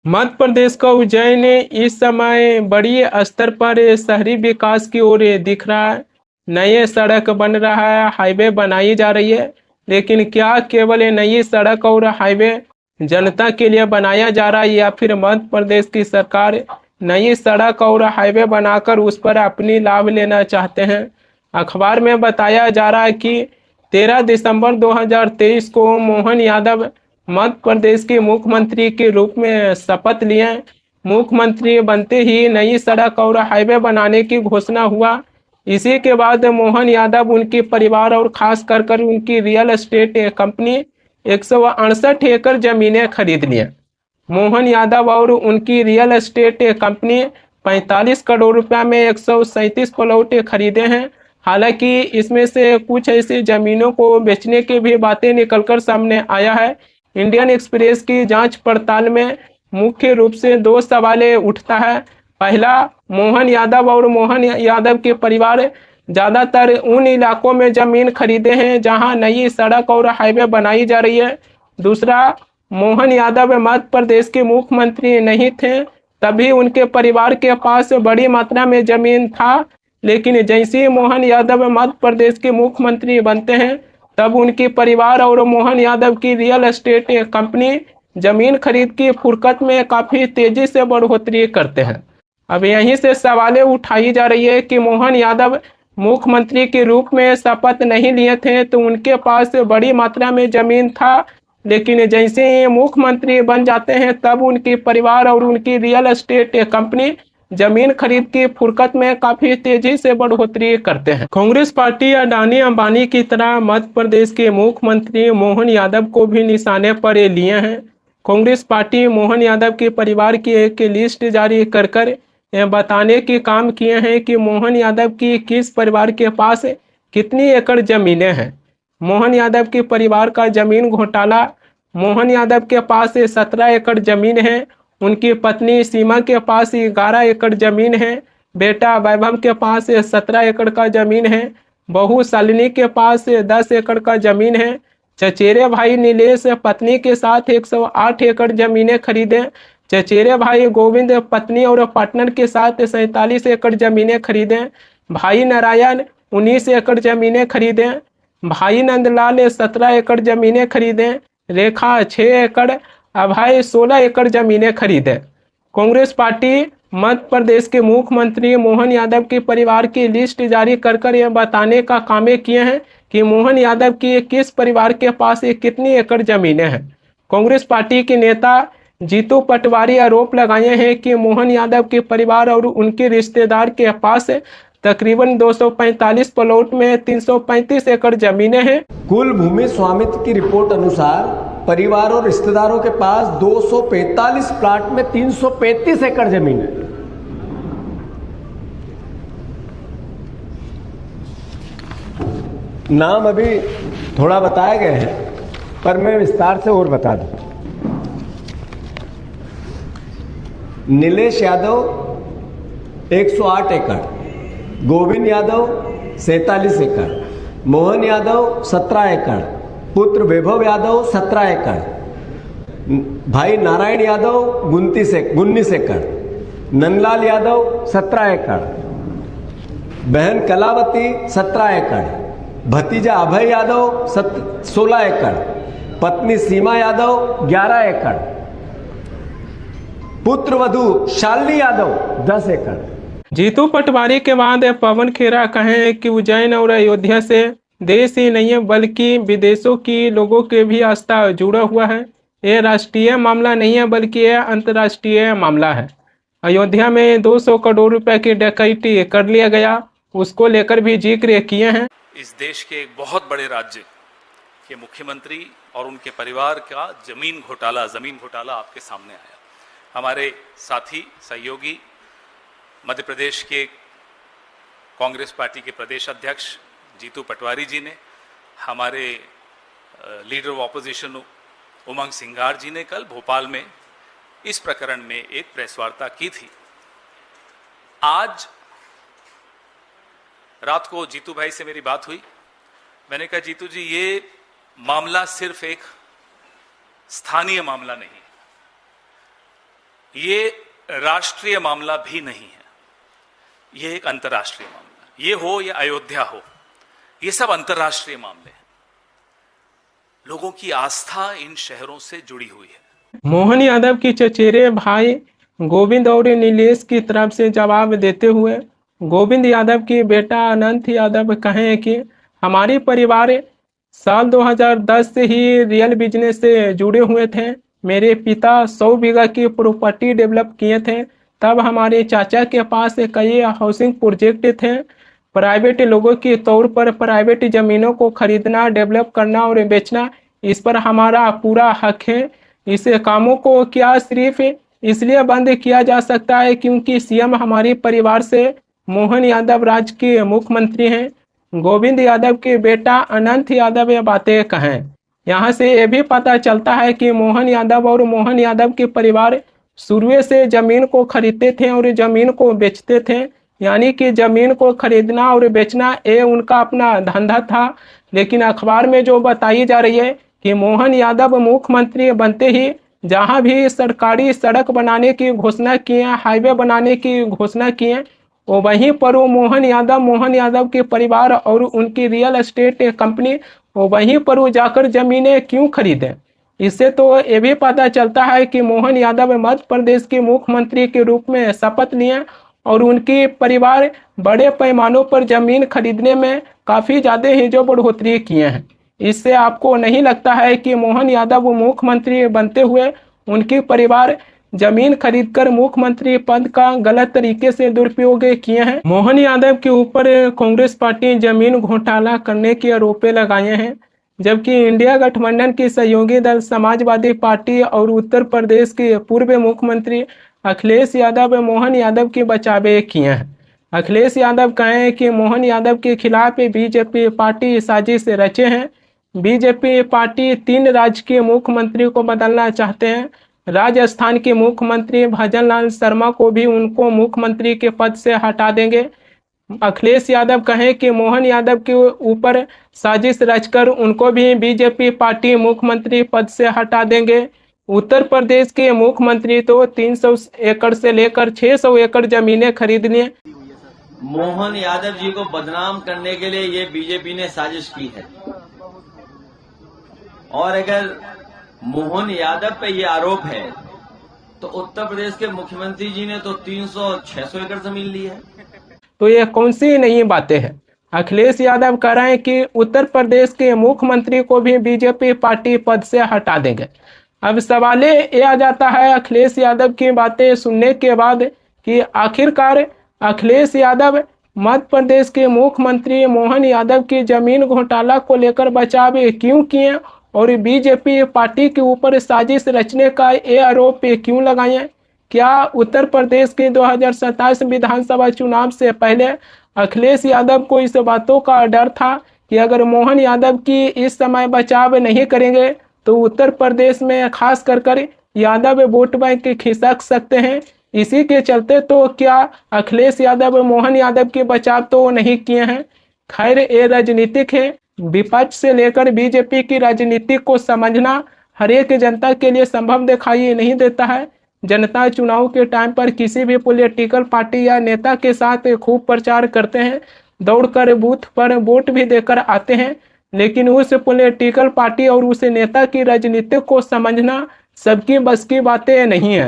मध्य प्रदेश का उज्जैन इस समय बड़ी स्तर पर शहरी विकास की ओर दिख रहा है। नए सड़क बन रहा है, हाईवे बनाई जा रही है। लेकिन क्या केवल ये नई सड़क और हाईवे जनता के लिए बनाया जा रहा है, या फिर मध्य प्रदेश की सरकार नई सड़क और हाईवे बनाकर उस पर अपनी लाभ लेना चाहते हैं? अखबार में बताया जा रहा है कि 13 दिसंबर 2023 को मोहन यादव मध्य प्रदेश के मुख्यमंत्री के रूप में शपथ लिए। मुख्यमंत्री बनते ही नई सड़क और हाईवे बनाने की घोषणा हुआ। इसी के बाद मोहन यादव, उनके परिवार और खास कर उनकी रियल एस्टेट कंपनी 168 एकड़ जमीनें खरीद लिए। मोहन यादव और उनकी रियल एस्टेट कंपनी 45 करोड़ रुपया में 137 प्लॉट खरीदे हैं। हालांकि इसमें से कुछ ऐसी जमीनों को बेचने की भी बातें निकलकर सामने आया है। इंडियन एक्सप्रेस की जांच पड़ताल में मुख्य रूप से दो सवाल उठता है। पहला, मोहन यादव और मोहन यादव के परिवार ज्यादातर उन इलाकों में जमीन खरीदे हैं जहां नई सड़क और हाईवे बनाई जा रही है। दूसरा, मोहन यादव मध्य प्रदेश के मुख्यमंत्री नहीं थे, तभी उनके परिवार के पास बड़ी मात्रा में जमीन था। लेकिन जैसे ही मोहन यादव मध्य प्रदेश के मुख्यमंत्री बनते हैं, तब उनके परिवार और मोहन यादव की रियल एस्टेट कंपनी जमीन खरीद की फुर्सत में काफी तेजी से बढ़ोतरी करते हैं। अब यहीं से सवालें उठाई जा रही है कि मोहन यादव मुख्यमंत्री के रूप में शपथ नहीं लिए थे तो उनके पास बड़ी मात्रा में जमीन था, लेकिन जैसे ही मुख्यमंत्री बन जाते हैं तब उनके परिवार और उनकी रियल एस्टेट कंपनी जमीन खरीद की फुर्सत में काफी तेजी से बढ़ोतरी करते हैं। कांग्रेस पार्टी अडानी अंबानी की तरह मध्य प्रदेश के मुख्यमंत्री मोहन यादव को भी निशाने पर लिए हैं। कांग्रेस पार्टी मोहन यादव के परिवार की एक लिस्ट जारी कर यह बताने के काम किए हैं कि मोहन यादव की किस परिवार के पास कितनी एकड़ जमीनें हैं। मोहन यादव के परिवार का जमीन घोटाला। मोहन यादव के पास 17 एकड़ जमीन है। उनकी पत्नी सीमा के पास 11 एकड़ जमीन है। बेटा वैभव के पास 17 एकड़ का जमीन है। बहू शालिनी के पास 10 एकड़ का जमीन है। चचेरे भाई नीलेश पत्नी के साथ 108 एकड़ जमीनें खरीदे। चचेरे भाई गोविंद पत्नी और पार्टनर के साथ 47 एकड़ जमीनें खरीदे। भाई नारायण 19 एकड़ जमीनें खरीदे। भाई नंदलाल 17 एकड़ जमीनें खरीदे। रेखा 6 एकड़, अभय 16 एकड़ जमीनें खरीदे। कांग्रेस पार्टी मध्य प्रदेश के मुख्यमंत्री मोहन यादव के परिवार की लिस्ट जारी कर यह बताने का काम किए हैं कि मोहन यादव की किस परिवार के पास कितनी एकड़ जमीनें हैं। कांग्रेस पार्टी के नेता जीतू पटवारी आरोप लगाए हैं कि मोहन यादव के परिवार और उनके रिश्तेदार के पास तकरीबन 245 प्लॉट में 335 एकड़ जमीनें हैं। कुल भूमि स्वामित्व की रिपोर्ट अनुसार परिवार और रिश्तेदारों के पास 245 प्लाट में 335 एकड़ जमीन है। नाम अभी थोड़ा बताए गए हैं, पर मैं विस्तार से और बता दूं। नीलेश यादव 108 एकड़, गोविंद यादव 47 एकड़, मोहन यादव 17 एकड़, पुत्र वैभव यादव 17 एकड़, भाई नारायण यादव 19 एकड़, नंदलाल यादव 17 एकड़, बहन कलावती 17 एकड़, भतीजा अभय यादव 16 एकड़, पत्नी सीमा यादव 11 एकड़, पुत्र वधू शालिनी यादव 10 एकड़। जीतू पटवारी के बाद पवन खेरा कहें कि उज्जैन और अयोध्या से देश ही नहीं है बल्कि विदेशों की लोगों के भी आस्था जुड़ा हुआ है। यह राष्ट्रीय मामला नहीं है बल्कि यह अंतर्राष्ट्रीय मामला है। अयोध्या में 200 करोड़ रुपए की डकैती कर लिया गया, उसको लेकर भी जिक्र किए हैं। इस देश के एक बहुत बड़े राज्य के मुख्यमंत्री और उनके परिवार का जमीन घोटाला आपके सामने आया। हमारे साथी सहयोगी मध्य प्रदेश के कांग्रेस पार्टी के प्रदेश अध्यक्ष जीतू पटवारी जी ने, हमारे leader of opposition Umang Singhar जी ने कल भोपाल में इस प्रकरण में एक प्रेस वार्ता की थी। आज रात को जीतू भाई से मेरी बात हुई। मैंने कहा जीतू जी, ये मामला सिर्फ एक स्थानीय मामला नहीं, ये राष्ट्रीय मामला भी नहीं है, ये एक अंतर्राष्ट्रीय मामला है। ये हो या अयोध्या हो, ये सब अंतर्राष्ट्रीय मामले हैं। लोगों की आस्था इन शहरों से जुड़ी हुई है। मोहन यादव की चचेरे भाई गोविंद और नीलेश की तरफ से जवाब देते हुए गोविंद यादव के बेटा अनंत यादव कहे कि हमारी परिवार साल 2010 से ही रियल बिजनेस से जुड़े हुए थे। मेरे पिता 100 बीघा की प्रॉपर्टी डेवलप किए थे। तब हमारे चाचा के पास कई हाउसिंग प्रोजेक्ट थे। प्राइवेट लोगों के तौर पर प्राइवेट ज़मीनों को खरीदना, डेवलप करना और बेचना, इस पर हमारा पूरा हक है। इस कामों को क्या सिर्फ इसलिए बंद किया जा सकता है क्योंकि सीएम हमारे परिवार से मोहन यादव राज्य के मुख्यमंत्री हैं। गोविंद यादव के बेटा अनंत यादव ये बातें कहें। यहाँ से ये भी पता चलता है कि मोहन यादव और मोहन यादव के परिवार शुरू से जमीन को खरीदते थे और जमीन को बेचते थे, यानी कि जमीन को खरीदना और बेचना ये उनका अपना धंधा था। लेकिन अखबार में जो बताई जा रही है कि मोहन यादव मुख्यमंत्री बनते ही जहां भी सरकारी सड़क बनाने की घोषणा किए, हाईवे बनाने की घोषणा किए, वो वहीं पर वो मोहन यादव के परिवार और उनकी रियल एस्टेट कंपनी वो वहीं पर वो जाकर जमीनें क्यों खरीदें। इससे तो ये भी पता चलता है कि मोहन यादव मध्य प्रदेश के मुख्यमंत्री के रूप में शपथ लिए और उनकी परिवार बड़े पैमानों पर जमीन खरीदने में काफ़ी ज़्यादा ही जो बढ़ोतरी किए हैं। इससे आपको नहीं लगता है कि मोहन यादव मुख्यमंत्री बनते हुए उनके परिवार जमीन खरीदकर मुख्यमंत्री पद का गलत तरीके से दुरुपयोग किए हैं? मोहन यादव के ऊपर कांग्रेस पार्टी जमीन घोटाला करने के आरोप लगाए हैं, जबकि इंडिया गठबंधन की सहयोगी दल समाजवादी पार्टी और उत्तर प्रदेश के पूर्व मुख्यमंत्री अखिलेश यादव मोहन यादव के बचावे किए हैं। अखिलेश यादव कहे कि मोहन यादव के खिलाफ बीजेपी पार्टी साजिश रचे हैं। बीजेपी पार्टी 3 राज्य के मुख्यमंत्री को बदलना चाहते हैं। राजस्थान के मुख्यमंत्री भजनलाल शर्मा को भी उनको मुख्यमंत्री के पद से हटा देंगे। अखिलेश यादव कहें कि मोहन यादव के ऊपर साजिश रचकर उनको भी बीजेपी पार्टी मुख्यमंत्री पद से हटा देंगे। उत्तर प्रदेश के मुख्यमंत्री तो 300 एकड़ से लेकर 600 एकड़ जमीनें खरीदनी है। मोहन यादव जी को बदनाम करने के लिए ये बीजेपी ने साजिश की है, और अगर मोहन यादव पे ये आरोप है तो उत्तर प्रदेश के मुख्यमंत्री जी ने तो 300-600 एकड़ जमीन ली है। तो ये कौन सी नई बातें हैं? अखिलेश यादव कह रहे हैं कि उत्तर प्रदेश के मुख्यमंत्री को भी बीजेपी पार्टी पद से हटा देंगे। अब सवाल ये आ जाता है अखिलेश यादव की बातें सुनने के बाद कि आखिरकार अखिलेश यादव मध्य प्रदेश के मुख्यमंत्री मोहन यादव की जमीन घोटाला को लेकर बचाव क्यों किए और बीजेपी पार्टी के ऊपर साजिश रचने का ये आरोप क्यों लगाए? क्या उत्तर प्रदेश के 2027 विधानसभा चुनाव से पहले अखिलेश यादव को इस बातों का डर था कि अगर मोहन यादव की इस समय बचाव नहीं करेंगे तो उत्तर प्रदेश में खास कर यादव वोट बैंक खिसक सकते हैं? इसी के चलते तो क्या अखिलेश यादव मोहन यादव के बचाव तो नहीं किए हैं? खैर ये राजनीतिक है। विपक्ष से लेकर बीजेपी की राजनीति को समझना हर एक जनता के लिए संभव दिखाई नहीं देता है। जनता चुनाव के टाइम पर किसी भी पॉलिटिकल पार्टी या नेता के साथ खूब प्रचार करते हैं, दौड़कर बूथ पर वोट भी देकर आते हैं, लेकिन उस पॉलिटिकल पार्टी और उस नेता की राजनीति को समझना सबकी बस की बातें नहीं है।